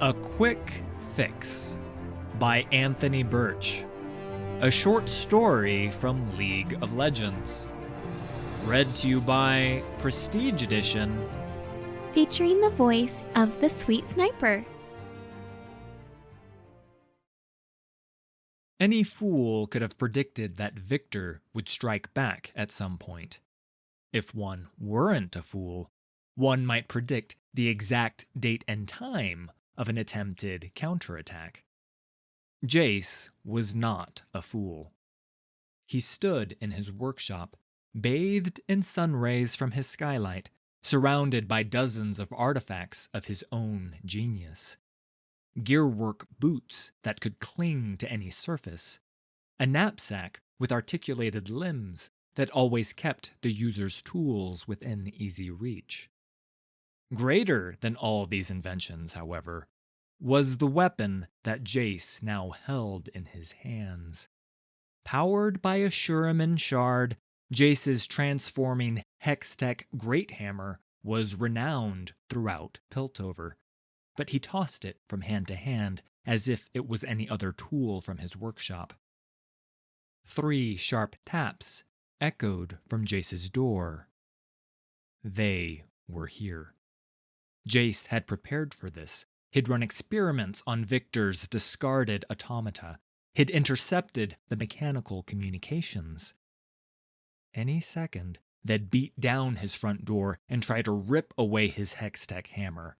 A Quick Fix by Anthony Burch. A short story from League of Legends. Read to you by Prestige Edition. Featuring the voice of the Sweet Sniper. Any fool could have predicted that Victor would strike back at some point. If one weren't a fool, one might predict the exact date and time of an attempted counterattack. Jayce was not a fool. He stood in his workshop, bathed in sun rays from his skylight, surrounded by dozens of artifacts of his own genius. Gearwork boots that could cling to any surface, a knapsack with articulated limbs that always kept the user's tools within easy reach. Greater than all these inventions, however, was the weapon that Jayce now held in his hands. Powered by a Shuriman shard, Jayce's transforming Hextech Great Hammer was renowned throughout Piltover, but he tossed it from hand to hand as if it was any other tool from his workshop. 3 sharp taps echoed from Jayce's door. They were here. Jayce had prepared for this. He'd run experiments on Victor's discarded automata. He'd intercepted the mechanical communications. Any second, they'd beat down his front door and try to rip away his Hextech hammer.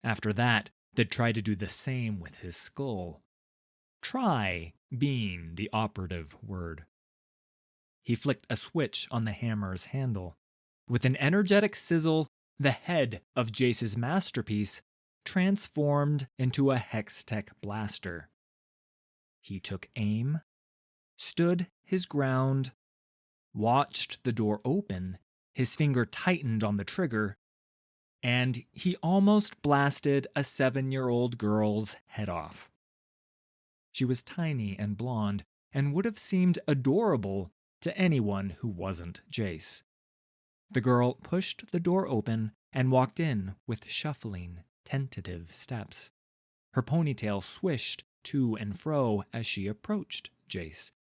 After that, they'd try to do the same with his skull. Try being the operative word. He flicked a switch on the hammer's handle. With an energetic sizzle, the head of Jayce's masterpiece transformed into a Hextech blaster. He took aim, stood his ground, watched the door open, his finger tightened on the trigger, and he almost blasted a 7-year-old girl's head off. She was tiny and blonde, and would have seemed adorable to anyone who wasn't Jayce. The girl pushed the door open and walked in with shuffling, tentative steps. Her ponytail swished to and fro as she approached Jayce.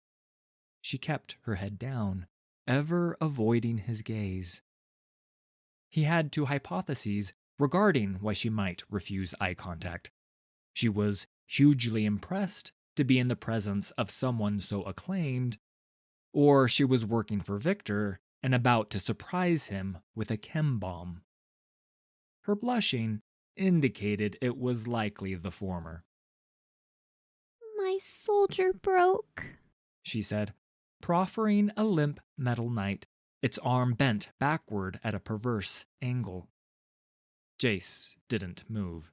She kept her head down, ever avoiding his gaze. He had 2 hypotheses regarding why she might refuse eye contact. She was hugely impressed to be in the presence of someone so acclaimed, or she was working for Victor and about to surprise him with a chem bomb. Her blushing indicated it was likely the former. My soldier broke, she said, proffering a limp metal knight, its arm bent backward at a perverse angle. Jayce didn't move.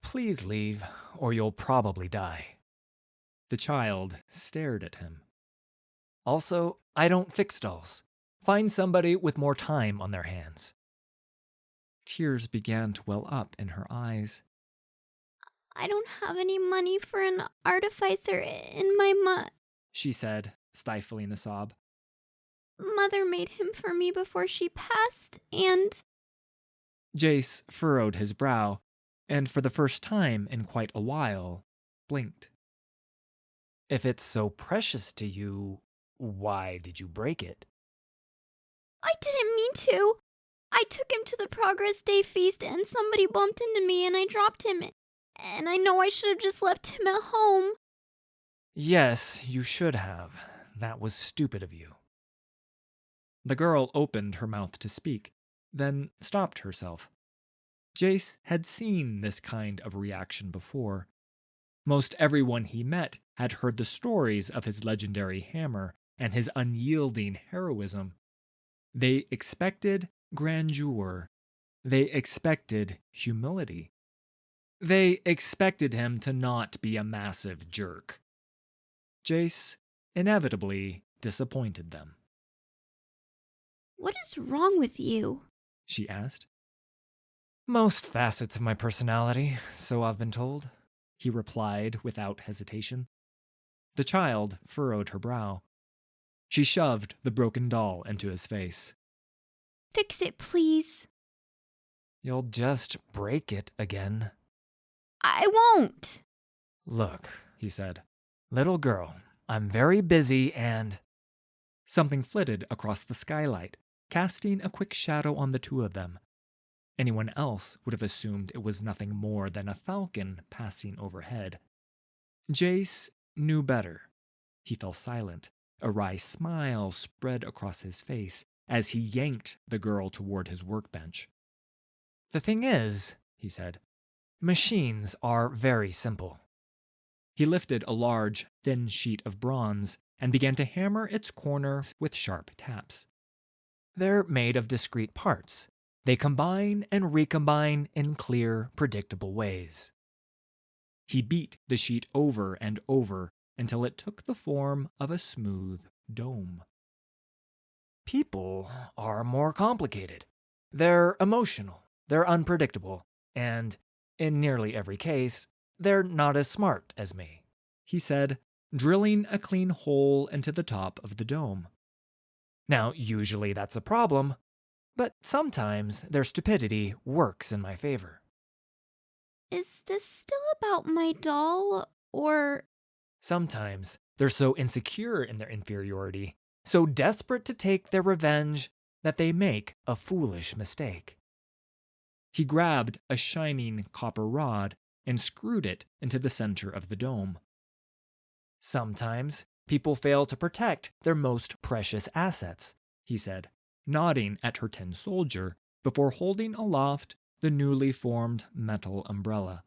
Please leave, or you'll probably die. The child stared at him. Also, I don't fix dolls. Find somebody with more time on their hands. Tears began to well up in her eyes. I don't have any money for an artificer in my she said, stifling a sob. Mother made him for me before she passed, and... Jayce furrowed his brow, and for the first time in quite a while, blinked. If it's so precious to you, why did you break it? I didn't mean to. I took him to the Progress Day feast and somebody bumped into me and I dropped him. And I know I should have just left him at home. Yes, you should have. That was stupid of you. The girl opened her mouth to speak, then stopped herself. Jayce had seen this kind of reaction before. Most everyone he met had heard the stories of his legendary hammer and his unyielding heroism. They expected grandeur. They expected humility. They expected him to not be a massive jerk. Jayce inevitably disappointed them. What is wrong with you? She asked. Most facets of my personality, so I've been told, he replied without hesitation. The child furrowed her brow. She shoved the broken doll into his face. Fix it, please. You'll just break it again. I won't. Look, he said. Little girl, I'm very busy and... Something flitted across the skylight, casting a quick shadow on the two of them. Anyone else would have assumed it was nothing more than a falcon passing overhead. Jayce knew better. He fell silent. A wry smile spread across his face as he yanked the girl toward his workbench. The thing is, he said, machines are very simple. He lifted a large, thin sheet of bronze and began to hammer its corners with sharp taps. They're made of discrete parts. They combine and recombine in clear, predictable ways. He beat the sheet over and over until it took the form of a smooth dome. People are more complicated. They're emotional, they're unpredictable, and, in nearly every case, they're not as smart as me, he said, drilling a clean hole into the top of the dome. Now, usually that's a problem, but sometimes their stupidity works in my favor. Is this still about my doll, or... Sometimes they're so insecure in their inferiority, so desperate to take their revenge, that they make a foolish mistake. He grabbed a shining copper rod and screwed it into the center of the dome. Sometimes people fail to protect their most precious assets, he said, nodding at her tin soldier before holding aloft the newly formed metal umbrella.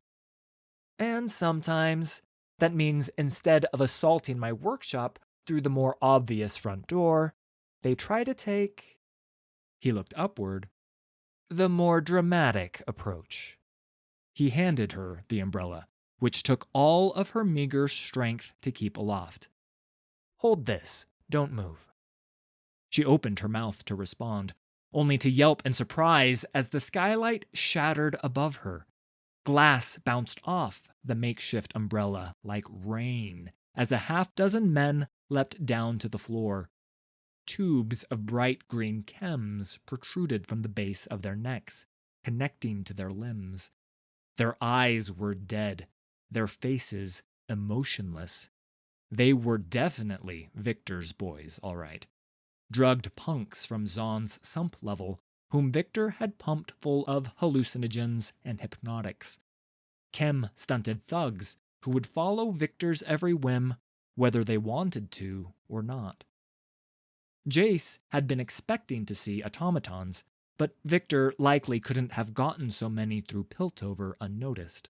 And sometimes that means instead of assaulting my workshop through the more obvious front door, they try to take, he looked upward, the more dramatic approach. He handed her the umbrella, which took all of her meager strength to keep aloft. Hold this, don't move. She opened her mouth to respond, only to yelp in surprise as the skylight shattered above her. Glass bounced off the makeshift umbrella like rain as a half-dozen men leapt down to the floor. Tubes of bright green chems protruded from the base of their necks, connecting to their limbs. Their eyes were dead, their faces emotionless. They were definitely Victor's boys, all right. Drugged punks from Zahn's sump level, whom Victor had pumped full of hallucinogens and hypnotics. Chem-stunted thugs who would follow Victor's every whim, whether they wanted to or not. Jayce had been expecting to see automatons, but Victor likely couldn't have gotten so many through Piltover unnoticed.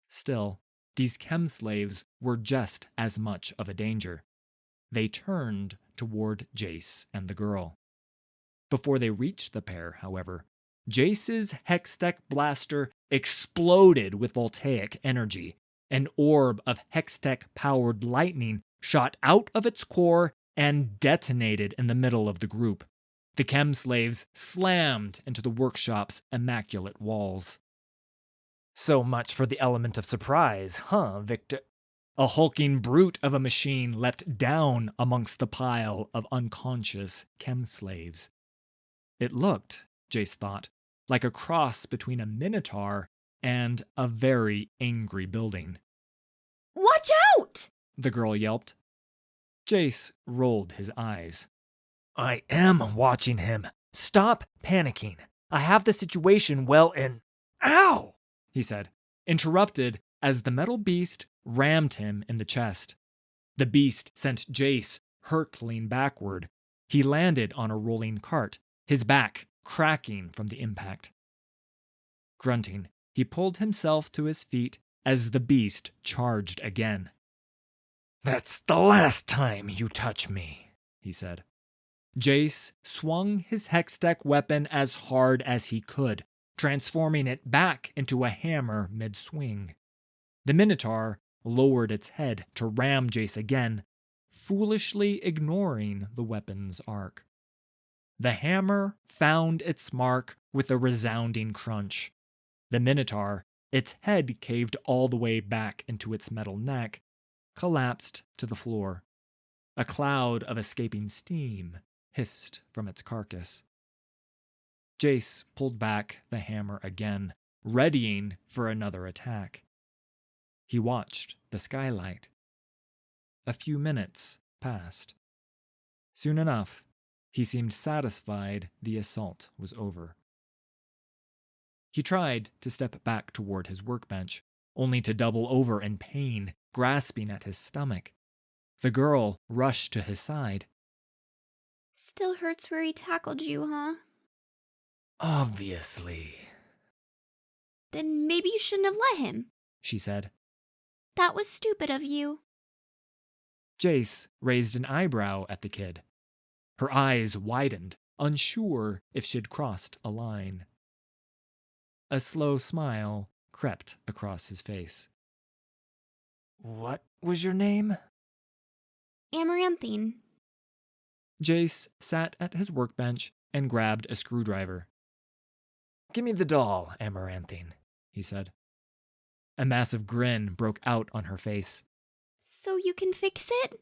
Still, these chem slaves were just as much of a danger. They turned toward Jayce and the girl. Before they reached the pair, however, Jayce's Hextech blaster exploded with voltaic energy. An orb of Hextech-powered lightning shot out of its core and detonated in the middle of the group. The chem slaves slammed into the workshop's immaculate walls. So much for the element of surprise, huh, Victor? A hulking brute of a machine leapt down amongst the pile of unconscious chem slaves. It looked, Jayce thought, like a cross between a minotaur and a very angry building. Watch out! The girl yelped. Jayce rolled his eyes. I am watching him. Stop panicking. I have the situation well in... Ow! He said, interrupted as the metal beast rammed him in the chest. The beast sent Jayce hurtling backward. He landed on a rolling cart, his back cracking from the impact. Grunting, he pulled himself to his feet as the beast charged again. That's the last time you touch me, he said. Jayce swung his Hextech weapon as hard as he could, transforming it back into a hammer mid-swing. The Minotaur lowered its head to ram Jayce again, foolishly ignoring the weapon's arc. The hammer found its mark with a resounding crunch. The Minotaur, its head caved all the way back into its metal neck, collapsed to the floor. A cloud of escaping steam hissed from its carcass. Jayce pulled back the hammer again, readying for another attack. He watched the skylight. A few minutes passed. Soon enough, he seemed satisfied the assault was over. He tried to step back toward his workbench, only to double over in pain, grasping at his stomach. The girl rushed to his side. Still hurts where he tackled you, huh? Obviously, Then maybe you shouldn't have let him. she said. That was stupid of you. Jayce raised an eyebrow at the kid. Her eyes widened, unsure if she'd crossed a line. A slow smile crept across his face. What was your name? Amaranthine. Jayce sat at his workbench and grabbed a screwdriver. Give me the doll, Amaranthine, he said. A massive grin broke out on her face. So you can fix it?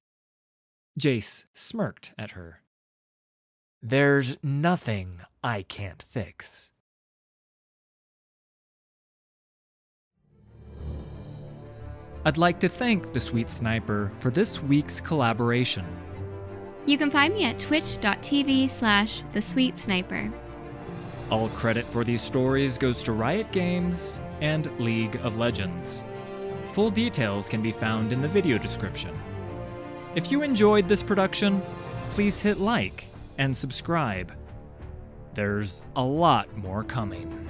Jayce smirked at her. There's nothing I can't fix. I'd like to thank the Sweet Sniper for this week's collaboration. You can find me at twitch.tv/thesweetsniper. All credit for these stories goes to Riot Games and League of Legends. Full details can be found in the video description. If you enjoyed this production, please hit like and subscribe. There's a lot more coming.